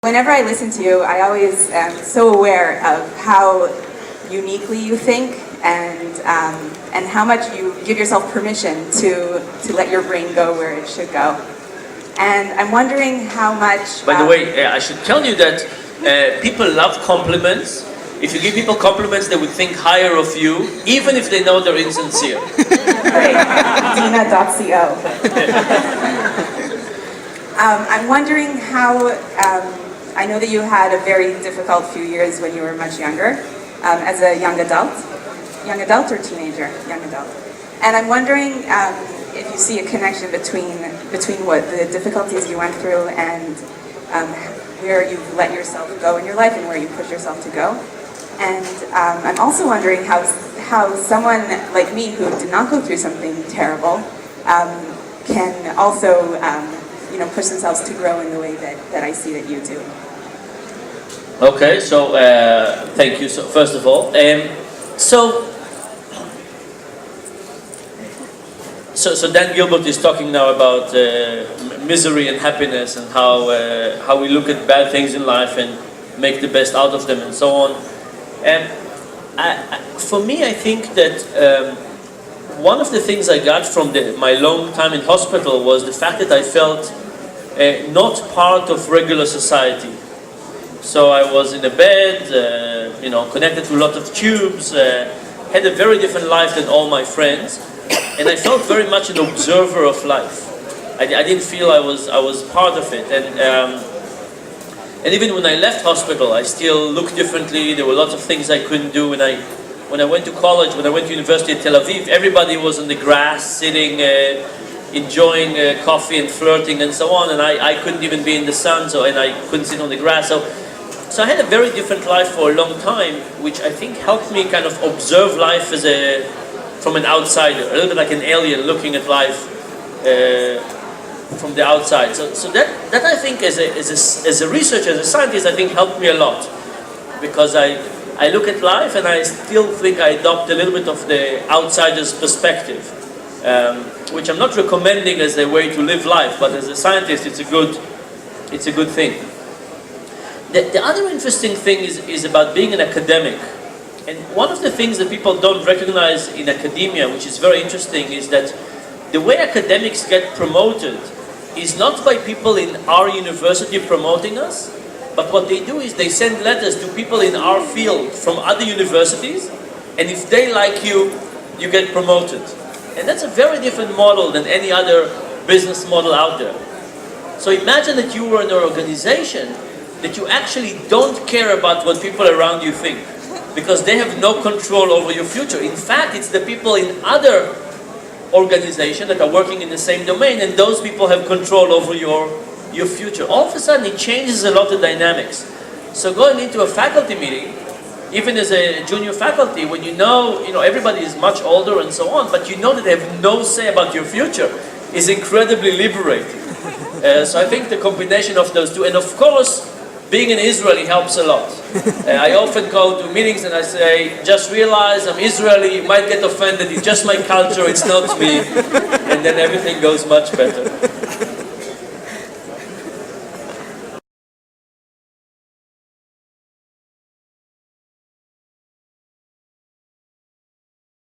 Whenever I listen to you, I always am so aware of how uniquely you think and how much you give yourself permission to let your brain go where it should go. And I'm wondering how much... By the way, I should tell you that people love compliments. If you give people compliments, they would think higher of you, even if they know they're insincere. Great. Deena.co. I'm wondering how... I know that you had a very difficult few years when you were much younger, as a young adult or teenager? Young adult. And I'm wondering if you see a connection between what the difficulties you went through and where you've let yourself go in your life and where you push yourself to go. And I'm also wondering how someone like me who did not go through something terrible can also push themselves to grow in the way that I see that you do. Okay, so thank you. So first of all, so Dan Gilbert is talking now about misery and happiness and how we look at bad things in life and make the best out of them and so on. And for me, I think that one of the things I got from my long time in hospital was the fact that I felt not part of regular society. So I was in a bed, connected to a lot of tubes, had a very different life than all my friends, and I felt very much an observer of life. I didn't feel I was part of it, and even when I left hospital, I still looked differently. There were lots of things I couldn't do. When I went to college, when I went to university at Tel Aviv, everybody was on the grass, sitting, enjoying coffee and flirting and so on, and I couldn't even be in the sun, and I couldn't sit on the grass. So I had a very different life for a long time, which I think helped me kind of observe life from an outsider, a little bit like an alien looking at life from the outside. So that I think as a researcher, as a scientist, I think helped me a lot, because I look at life and I still think I adopt a little bit of the outsider's perspective, which I'm not recommending as a way to live life, but as a scientist, it's a good thing. The other interesting thing is about being an academic. And one of the things that people don't recognize in academia, which is very interesting, is that the way academics get promoted is not by people in our university promoting us, but what they do is they send letters to people in our field from other universities, and if they like you, you get promoted. And that's a very different model than any other business model out there. So imagine that you were in an organization that you actually don't care about what people around you think, because they have no control over your future. In fact, it's the people in other organizations that are working in the same domain, and those people have control over your future. All of a sudden, it changes a lot of dynamics. So going into a faculty meeting, even as a junior faculty, when you know everybody is much older and so on, but you know that they have no say about your future, is incredibly liberating. So I think the combination of those two, and of course, being an Israeli helps a lot. I often go to meetings and I say, just realize I'm Israeli, you might get offended, it's just my culture, it's not me, and then everything goes much better.